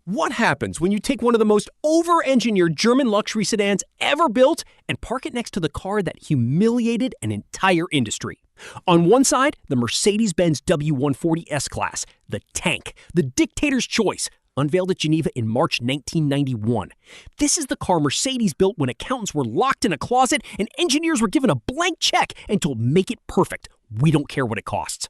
What happens when you take one of the most over-engineered German luxury sedans ever built and park it next to the car that humiliated an entire industry? On one side, the Mercedes-Benz W140 S-Class, the tank, the dictator's choice, unveiled at Geneva in March 1991. This is the car Mercedes built when accountants were locked in a closet and engineers were given a blank check and told, make it perfect. We don't care what it costs.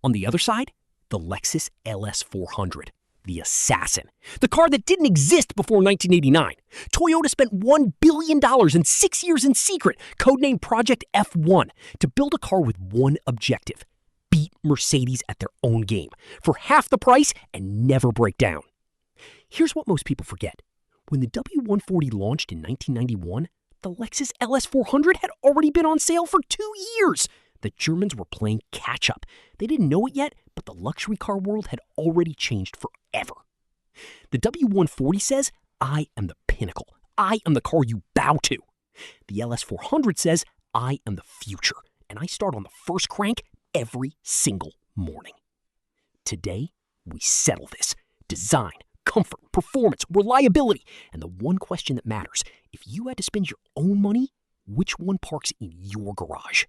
On the other side, the Lexus LS400. The assassin. The car that didn't exist before 1989. Toyota spent $1 billion in 6 years in secret, codenamed Project F1, to build a car with one objective: beat Mercedes at their own game, for half the price and never break down. Here's what most people forget. When the W140 launched in 1991, the Lexus LS400 had already been on sale for 2 years. The Germans were playing catch-up. They didn't know it yet, but the luxury car world had already changed forever. The W140 says, I am the pinnacle. I am the car you bow to. The LS400 says, I am the future, and I start on the first crank every single morning. Today, we settle this. Design, comfort, performance, reliability, and the one question that matters: if you had to spend your own money, which one parks in your garage?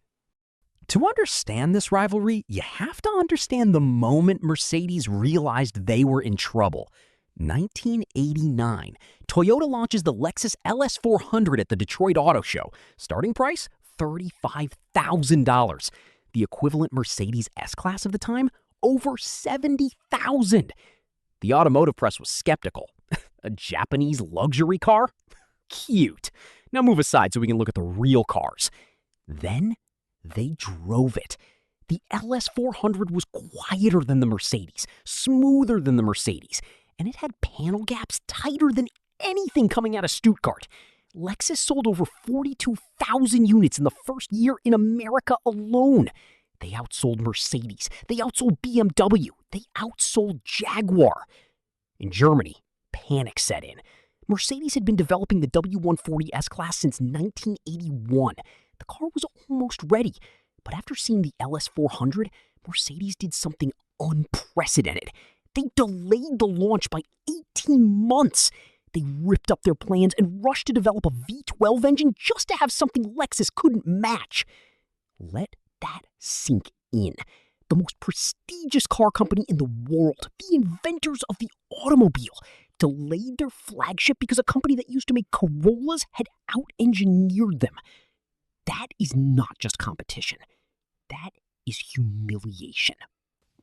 To understand this rivalry, you have to understand the moment Mercedes realized they were in trouble. 1989, Toyota launches the Lexus LS400 at the Detroit Auto Show. Starting price, $35,000. The equivalent Mercedes S-Class of the time, over $70,000. The automotive press was skeptical. A Japanese luxury car? Cute. Now move aside so we can look at the real cars. Then they drove it. The LS400 was quieter than the Mercedes, smoother than the Mercedes, and it had panel gaps tighter than anything coming out of Stuttgart. Lexus sold over 42,000 units in the first year in America alone. They outsold Mercedes. They outsold BMW. They outsold Jaguar. In Germany, panic set in. Mercedes had been developing the W140 S-Class since 1981. The car was almost ready, but after seeing the LS400, Mercedes did something unprecedented. They delayed the launch by 18 months. They ripped up their plans and rushed to develop a V12 engine just to have something Lexus couldn't match. Let that sink in. The most prestigious car company in the world, the inventors of the automobile, delayed their flagship because a company that used to make Corollas had out-engineered them. That is not just competition. That is humiliation.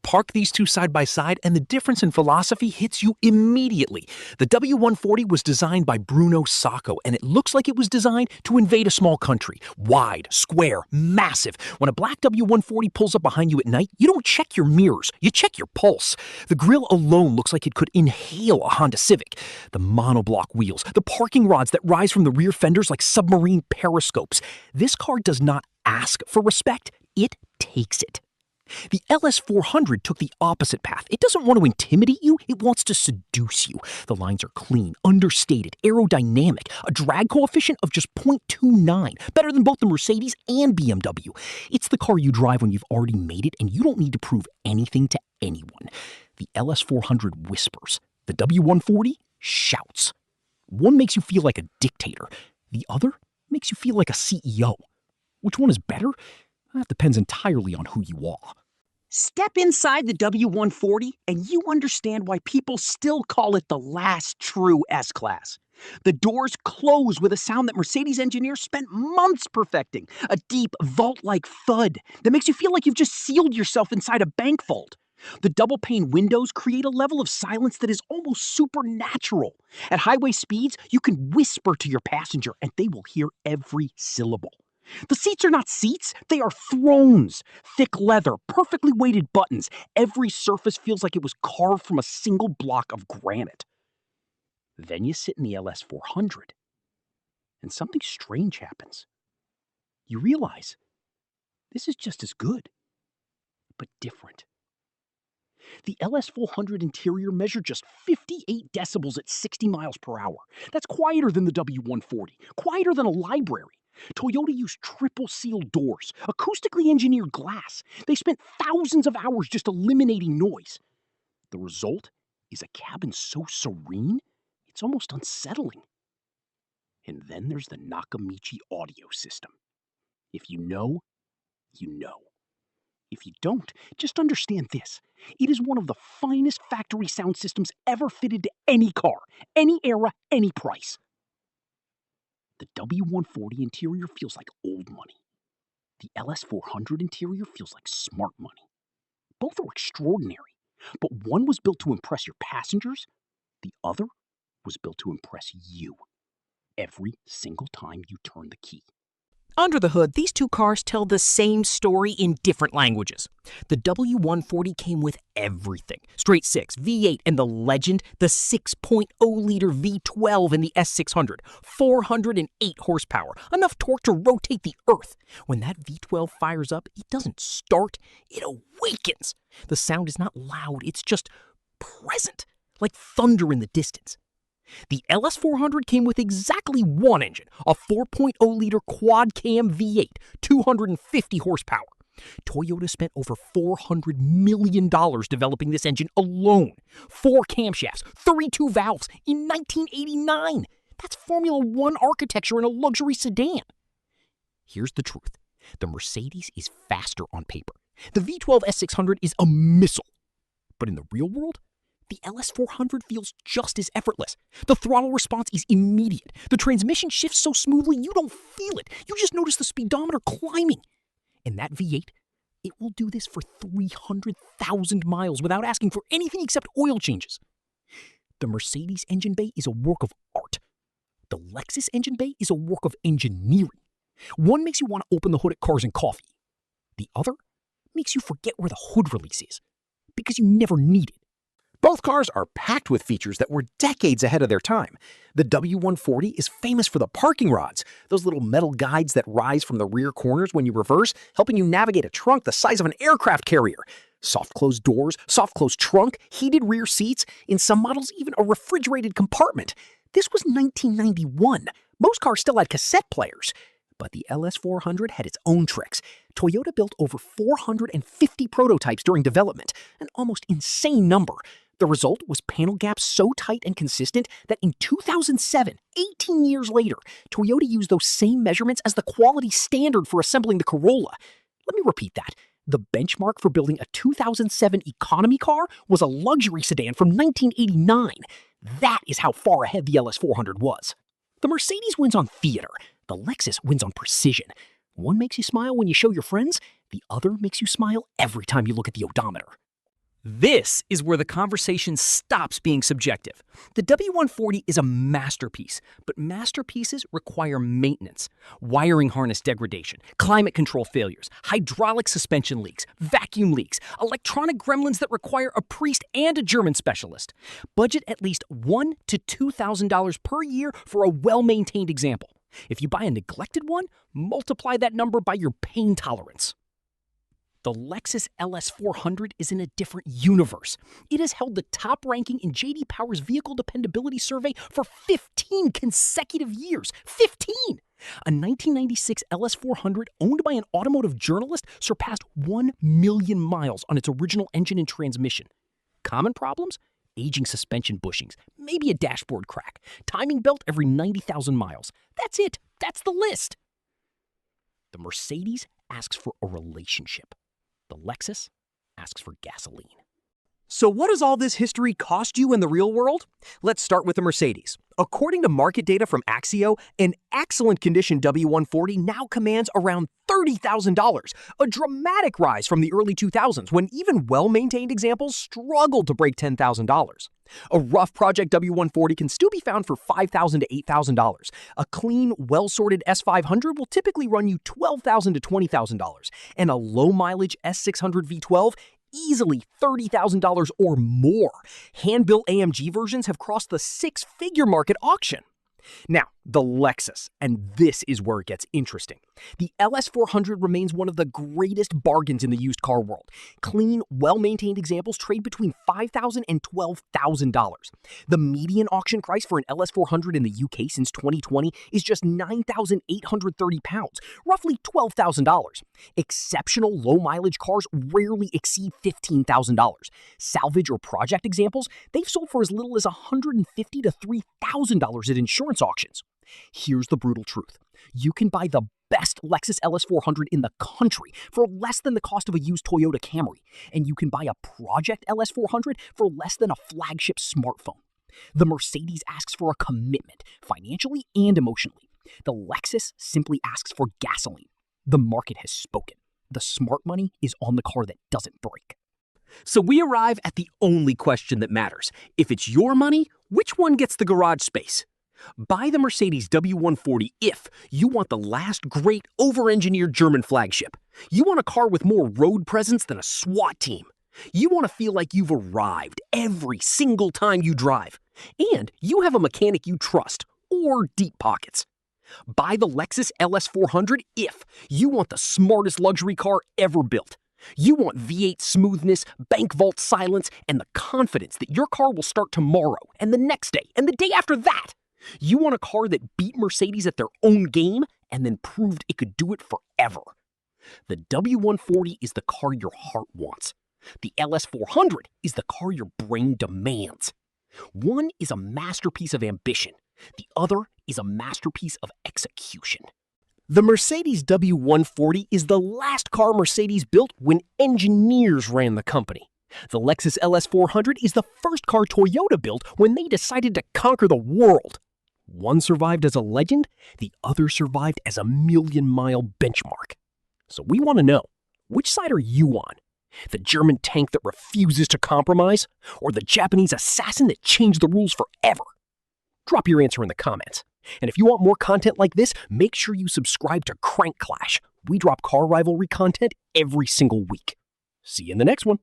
Park these two side by side, and the difference in philosophy hits you immediately. The W140 was designed by Bruno Sacco, and it looks like it was designed to invade a small country. Wide, square, massive. When a black W140 pulls up behind you at night, you don't check your mirrors, you check your pulse. The grille alone looks like it could inhale a Honda Civic. The monoblock wheels, the parking rods that rise from the rear fenders like submarine periscopes. This car does not ask for respect, it takes it. The LS400 took the opposite path. It doesn't want to intimidate you, it wants to seduce you. The lines are clean, understated, aerodynamic, a drag coefficient of just 0.29, better than both the Mercedes and BMW. It's the car you drive when you've already made it and you don't need to prove anything to anyone. The LS400 whispers. The W140 shouts. One makes you feel like a dictator. The other makes you feel like a CEO. Which one is better? That depends entirely on who you are. Step inside the W140 and you understand why people still call it the last true S-Class. The doors close with a sound that Mercedes engineers spent months perfecting, a deep, vault-like thud that makes you feel like you've just sealed yourself inside a bank vault. The double-pane windows create a level of silence that is almost supernatural. At highway speeds, you can whisper to your passenger and they will hear every syllable. The seats are not seats, they are thrones. Thick leather, perfectly weighted buttons. Every surface feels like it was carved from a single block of granite. Then you sit in the LS400, and something strange happens. You realize this is just as good, but different. The LS400 interior measured just 58 decibels at 60 miles per hour. That's quieter than the W140, quieter than a library. Toyota used triple-sealed doors, acoustically engineered glass. They spent thousands of hours just eliminating noise. The result is a cabin so serene, it's almost unsettling. And then there's the Nakamichi audio system. If you know, you know. If you don't, just understand this. It is one of the finest factory sound systems ever fitted to any car, any era, any price. The W140 interior feels like old money. The LS400 interior feels like smart money. Both are extraordinary, but one was built to impress your passengers, the other was built to impress you every single time you turn the key. Under the hood, these two cars tell the same story in different languages. The W140 came with everything. Straight 6, V8, and the legend, the 6.0-liter V12 in the S600. 408 horsepower, enough torque to rotate the earth. When that V12 fires up, it doesn't start, it awakens. The sound is not loud, it's just present, like thunder in the distance. The LS400 came with exactly one engine, a 4.0-liter quad-cam V8, 250 horsepower. Toyota spent over $400 million developing this engine alone. 4 camshafts, 32 valves in 1989. That's Formula One architecture in a luxury sedan. Here's the truth. The Mercedes is faster on paper. The V12 S600 is a missile. But in the real world, the LS400 feels just as effortless. The throttle response is immediate. The transmission shifts so smoothly you don't feel it. You just notice the speedometer climbing. And that V8, it will do this for 300,000 miles without asking for anything except oil changes. The Mercedes engine bay is a work of art. The Lexus engine bay is a work of engineering. One makes you want to open the hood at Cars and Coffee. The other makes you forget where the hood release is, because you never need it. Both cars are packed with features that were decades ahead of their time. The W140 is famous for the parking rods, those little metal guides that rise from the rear corners when you reverse, helping you navigate a trunk the size of an aircraft carrier. Soft-closed doors, soft-closed trunk, heated rear seats, in some models even a refrigerated compartment. This was 1991. Most cars still had cassette players. But the LS400 had its own tricks. Toyota built over 450 prototypes during development, an almost insane number. The result was panel gaps so tight and consistent that in 2007, 18 years later, Toyota used those same measurements as the quality standard for assembling the Corolla. Let me repeat that. The benchmark for building a 2007 economy car was a luxury sedan from 1989. That is how far ahead the LS400 was. The Mercedes wins on theater. The Lexus wins on precision. One makes you smile when you show your friends. The other makes you smile every time you look at the odometer. This is where the conversation stops being subjective. The W140 is a masterpiece, but masterpieces require maintenance. Wiring harness degradation, climate control failures, hydraulic suspension leaks, vacuum leaks, electronic gremlins that require a priest and a German specialist. Budget at least $1,000 to $2,000 per year for a well-maintained example. If you buy a neglected one, multiply that number by your pain tolerance. The Lexus LS400 is in a different universe. It has held the top ranking in J.D. Power's Vehicle Dependability Survey for 15 consecutive years. 15! A 1996 LS400 owned by an automotive journalist surpassed 1 million miles on its original engine and transmission. Common problems? Aging suspension bushings, maybe a dashboard crack, timing belt every 90,000 miles. That's it. That's the list. The Mercedes asks for a relationship. The Lexus asks for gasoline. So what does all this history cost you in the real world? Let's start with the Mercedes. According to market data from Axio, an excellent condition W140 now commands around $30,000, a dramatic rise from the early 2000s when even well-maintained examples struggled to break $10,000. A rough project W140 can still be found for $5,000 to $8,000. A clean, well-sorted S500 will typically run you $12,000 to $20,000, and a low-mileage S600 V12 easily $30,000 or more. Hand-built AMG versions have crossed the six-figure mark at auction. Now, the Lexus, and this is where it gets interesting. The LS400 remains one of the greatest bargains in the used car world. Clean, well-maintained examples trade between $5,000 and $12,000. The median auction price for an LS400 in the UK since 2020 is just £9,830, roughly $12,000. Exceptional low-mileage cars rarely exceed $15,000. Salvage or project examples, they've sold for as little as $150 to $3,000 at insurance auctions. Here's the brutal truth. You can buy the best Lexus LS400 in the country for less than the cost of a used Toyota Camry, and you can buy a project LS400 for less than a flagship smartphone. The Mercedes asks for a commitment, financially and emotionally. The Lexus simply asks for gasoline. The market has spoken. The smart money is on the car that doesn't break. So we arrive at the only question that matters. If it's your money, which one gets the garage space? Buy the Mercedes W140 if you want the last great over-engineered German flagship. You want a car with more road presence than a SWAT team. You want to feel like you've arrived every single time you drive. And you have a mechanic you trust, or deep pockets. Buy the Lexus LS400 if you want the smartest luxury car ever built. You want V8 smoothness, bank vault silence, and the confidence that your car will start tomorrow, and the next day, and the day after that. You want a car that beat Mercedes at their own game and then proved it could do it forever. The W140 is the car your heart wants. The LS400 is the car your brain demands. One is a masterpiece of ambition. The other is a masterpiece of execution. The Mercedes W140 is the last car Mercedes built when engineers ran the company. The Lexus LS400 is the first car Toyota built when they decided to conquer the world. One survived as a legend, the other survived as a million-mile benchmark. So we want to know, which side are you on? The German tank that refuses to compromise, or the Japanese assassin that changed the rules forever? Drop your answer in the comments. And if you want more content like this, make sure you subscribe to Crank Clash. We drop car rivalry content every single week. See you in the next one.